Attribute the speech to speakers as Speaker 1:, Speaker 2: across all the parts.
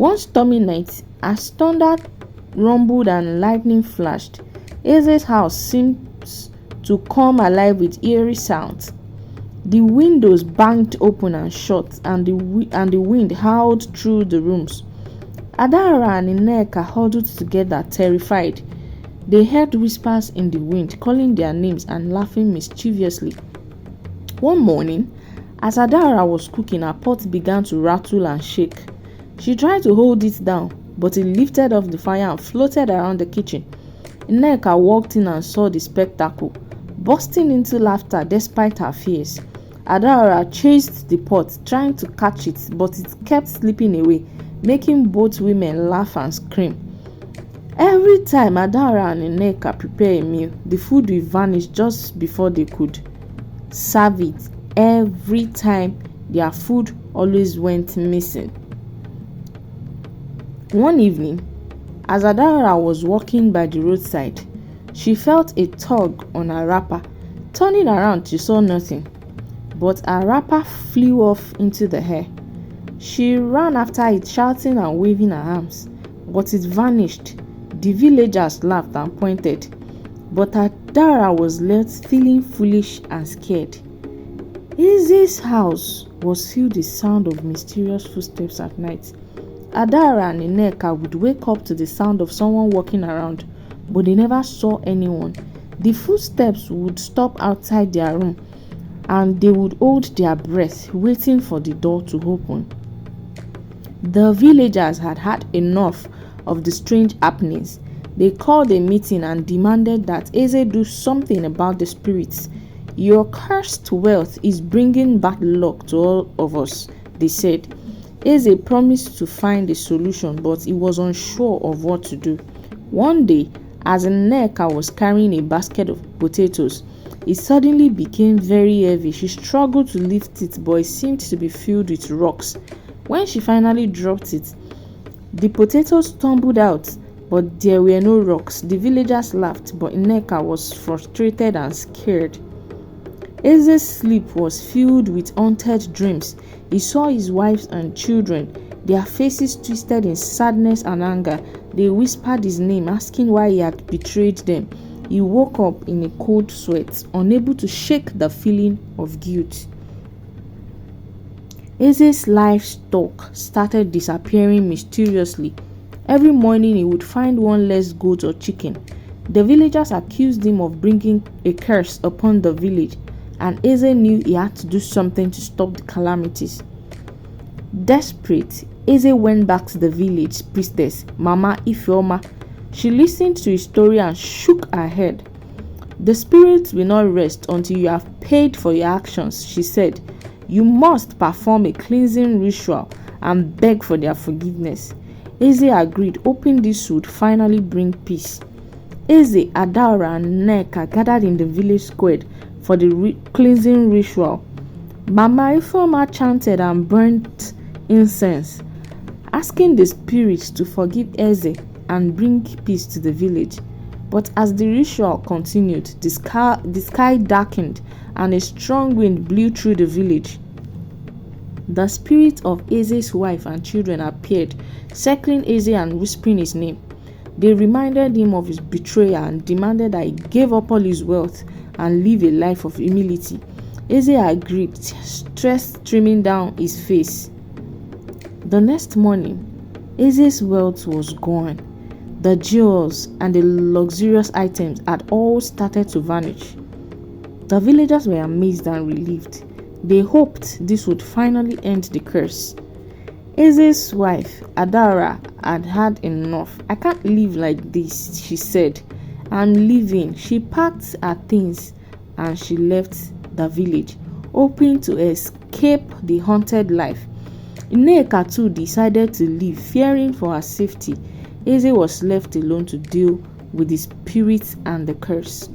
Speaker 1: One stormy night, as thunder rumbled and lightning flashed, Eze's house seemed to come alive with eerie sounds. The windows banged open and shut, and the wind howled through the rooms. Adaora and Nneka huddled together, terrified. They heard whispers in the wind, calling their names and laughing mischievously. One morning, as Adaora was cooking, her pot began to rattle and shake. She tried to hold it down, but it lifted off the fire and floated around the kitchen. Nneka walked in and saw the spectacle, bursting into laughter despite her fears. Adaora chased the pot, trying to catch it, but it kept slipping away, making both women laugh and scream. Every time Adaora and Nneka prepare a meal, the food will vanish just before they could serve it. Every time their food always went missing. One evening, as Adaora was walking by the roadside, she felt a tug on her wrapper. Turning around, she saw nothing, but her wrapper flew off into the air. She ran after it, shouting and waving her arms, but it vanished. The villagers laughed and pointed, but Adaora was left feeling foolish and scared. Eze's house was filled with the sound of mysterious footsteps at night. Adaora and Nneka would wake up to the sound of someone walking around, but they never saw anyone. The footsteps would stop outside their room, and they would hold their breath, waiting for the door to open. The villagers had had enough of the strange happenings. They called a meeting and demanded that Eze do something about the spirits. Your cursed wealth is bringing bad luck to all of us, they said. Eze promised to find a solution, but he was unsure of what to do. One day, as Nneka was carrying a basket of potatoes, it suddenly became very heavy. She struggled to lift it, but it seemed to be filled with rocks. When she finally dropped it, the potatoes tumbled out, but there were no rocks. The villagers laughed, but Nneka was frustrated and scared. Eze's sleep was filled with haunted dreams. He saw his wives and children, their faces twisted in sadness and anger. They whispered his name, asking why he had betrayed them. He woke up in a cold sweat, unable to shake the feeling of guilt. Eze's livestock started disappearing mysteriously. Every morning he would find one less goat or chicken. The villagers accused him of bringing a curse upon the village, and Eze knew he had to do something to stop the calamities. Desperate, Eze went back to the village priestess, Mama Ifeoma. She listened to his story and shook her head. The spirits will not rest until you have paid for your actions, she said. You must perform a cleansing ritual and beg for their forgiveness. Eze agreed, hoping this would finally bring peace. Eze, Adaora, and Nneka gathered in the village square for the cleansing ritual. Mama Ifeoma chanted and burnt incense, asking the spirits to forgive Eze and bring peace to the village. But as the ritual continued, the sky darkened and a strong wind blew through the village. The spirit of Eze's wife and children appeared, circling Eze and whispering his name. They reminded him of his betrayal and demanded that he give up all his wealth and live a life of humility. Eze agreed, stress streaming down his face. The next morning, Eze's wealth was gone. The jewels and the luxurious items had all started to vanish. The villagers were amazed and relieved. They hoped this would finally end the curse. Eze's wife, Adaora, had had enough. I can't live like this, she said. I'm leaving. She packed her things and she left the village, hoping to escape the haunted life. Nneka too decided to leave, fearing for her safety. Eze was left alone to deal with the spirits and the curse.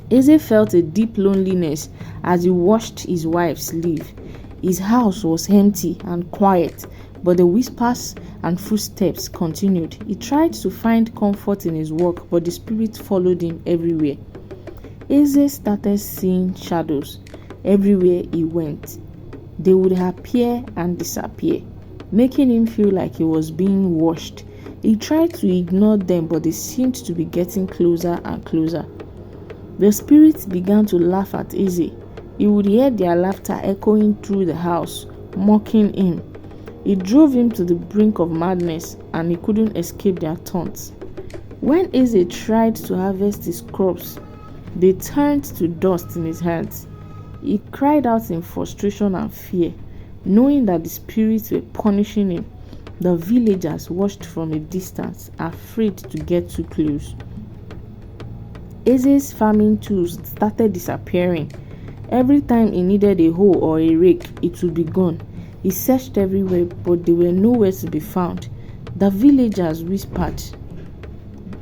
Speaker 1: Eze felt a deep loneliness as he watched his wives leave. His house was empty and quiet, but the whispers and footsteps continued. He tried to find comfort in his work, but the spirits followed him everywhere. Eze started seeing shadows everywhere he went. They would appear and disappear. making him feel like he was being watched. He tried to ignore them, but they seemed to be getting closer and closer. The spirits began to laugh at Eze. He would hear their laughter echoing through the house, mocking him. It drove him to the brink of madness, and he couldn't escape their taunts. When Eze tried to harvest his crops, they turned to dust in his hands. He cried out in frustration and fear, knowing that the spirits were punishing him. The villagers watched from a distance, afraid to get too close. Eze's farming tools started disappearing. Every time he needed a hoe or a rake, it would be gone. He searched everywhere, but they were nowhere to be found. The villagers whispered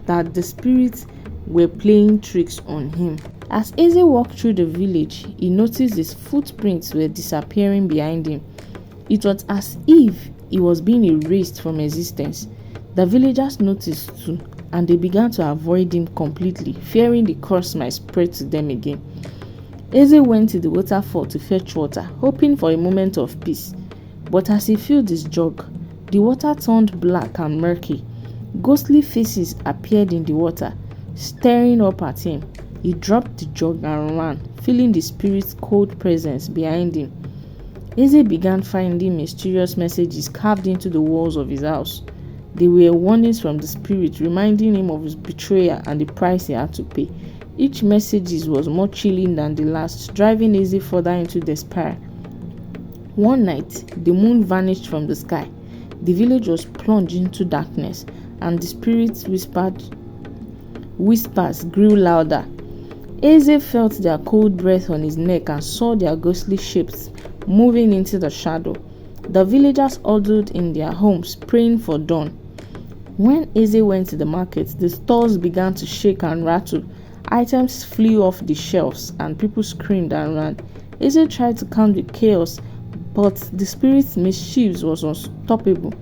Speaker 1: that the spirits were playing tricks on him. As Eze walked through the village, he noticed his footprints were disappearing behind him. It was as if he was being erased from existence. The villagers noticed too, and they began to avoid him completely, fearing the curse might spread to them again. Eze went to the waterfall to fetch water, hoping for a moment of peace. But as he filled his jug, the water turned black and murky. Ghostly faces appeared in the water, staring up at him. He dropped the jug and ran, feeling the spirit's cold presence behind him. Eze began finding mysterious messages carved into the walls of his house. They were warnings from the spirit, reminding him of his betrayal and the price he had to pay. Each message was more chilling than the last, driving Eze further into despair. One night, the moon vanished from the sky. The village was plunged into darkness, and the spirits' whispers grew louder. Eze felt their cold breath on his neck and saw their ghostly shapes moving into the shadow. The villagers huddled in their homes, praying for dawn. When Eze went to the market, the stores began to shake and rattle. Items flew off the shelves, and people screamed and ran. Eze tried to calm the chaos, but the spirit's mischief was unstoppable.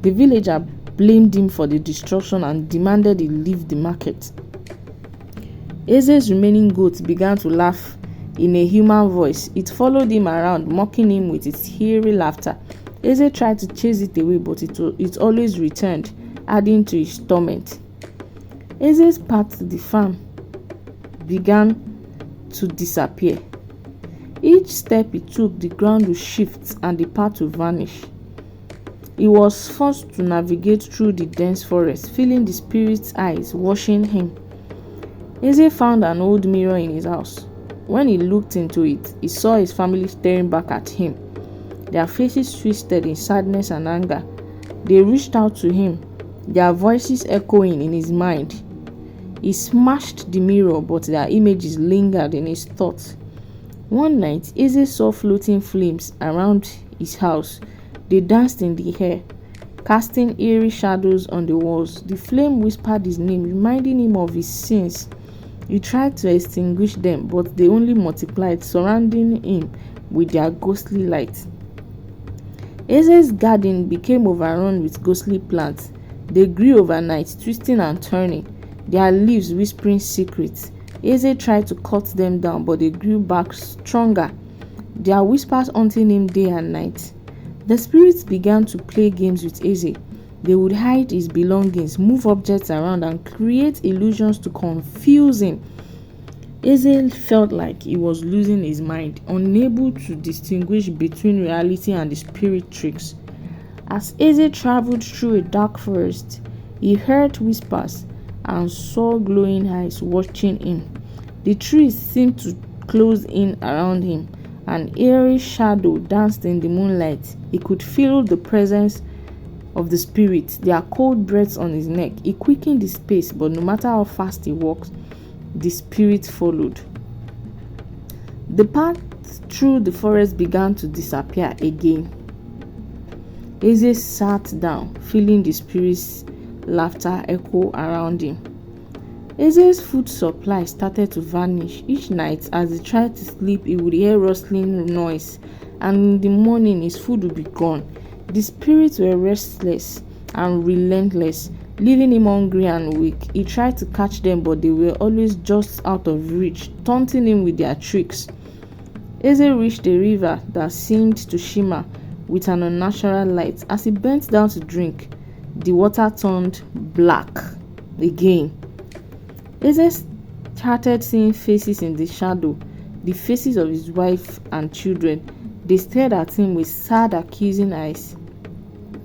Speaker 1: The villager blamed him for the destruction and demanded he leave the market. Eze's remaining goats began to laugh in a human voice. It followed him around, mocking him with its eerie laughter. Eze tried to chase it away, but it always returned, adding to his torment. Eze's path to the farm began to disappear. Each step he took, the ground would shift and the path would vanish. He was forced to navigate through the dense forest, feeling the spirit's eyes watching him. Eze found an old mirror in his house. When he looked into it, he saw his family staring back at him. Their faces twisted in sadness and anger. They reached out to him, their voices echoing in his mind. He smashed the mirror, but their images lingered in his thoughts. One night, Eze saw floating flames around his house. They danced in the air, casting eerie shadows on the walls. The flame whispered his name, reminding him of his sins. He tried to extinguish them, but they only multiplied, surrounding him with their ghostly light. Eze's garden became overrun with ghostly plants. They grew overnight, twisting and turning, their leaves whispering secrets. Eze tried to cut them down, but they grew back stronger, their whispers haunting him day and night. The spirits began to play games with Eze. They would hide his belongings, move objects around, and create illusions to confuse him. Eze felt like he was losing his mind, unable to distinguish between reality and the spirit tricks. As Eze traveled through a dark forest, he heard whispers and saw glowing eyes watching him. The trees seemed to close in around him. An eerie shadow danced in the moonlight. He could feel the presence of the spirit, their cold breaths on his neck. He quickened his pace, but no matter how fast he walked, the spirit followed. The path through the forest began to disappear again. Eze sat down, feeling the spirit's laughter echo around him. Eze's food supply started to vanish. Each night, as he tried to sleep, he would hear rustling noise, and in the morning his food would be gone. The spirits were restless and relentless, leaving him hungry and weak. He tried to catch them, but they were always just out of reach, taunting him with their tricks. Eze reached a river that seemed to shimmer with an unnatural light. As he bent down to drink, the water turned black again. Eze started seeing faces in the shadow, the faces of his wife and children. They stared at him with sad, accusing eyes.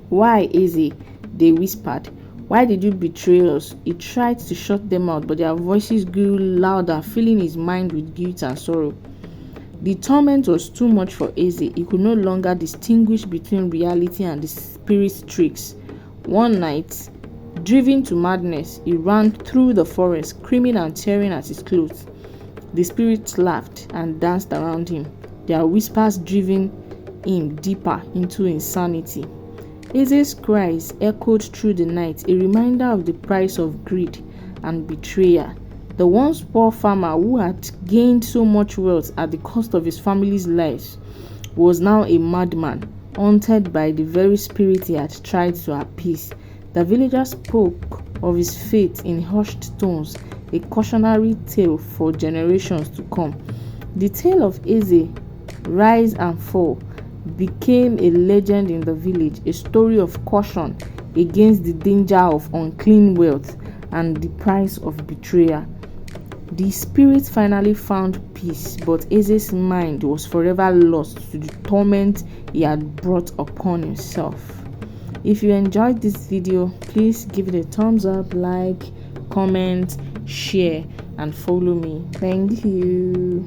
Speaker 1: "Why, Eze?" they whispered. "Why did you betray us?" He tried to shut them out, but their voices grew louder, filling his mind with guilt and sorrow. The torment was too much for Eze. He could no longer distinguish between reality and the spirit's tricks. One night, driven to madness, he ran through the forest, screaming and tearing at his clothes. The spirits laughed and danced around him, their whispers driving him deeper into insanity. Eze's cries echoed through the night, a reminder of the price of greed and betrayal. The once poor farmer who had gained so much wealth at the cost of his family's lives was now a madman, haunted by the very spirit he had tried to appease. The villagers spoke of his fate in hushed tones, a cautionary tale for generations to come. The tale of Eze, rise and fall, became a legend in the village, a story of caution against the danger of unclean wealth and the price of betrayal. The spirit finally found peace, but Eze's mind was forever lost to the torment he had brought upon himself. If you enjoyed this video, please give it a thumbs up, like, comment, share, and follow me. Thank you.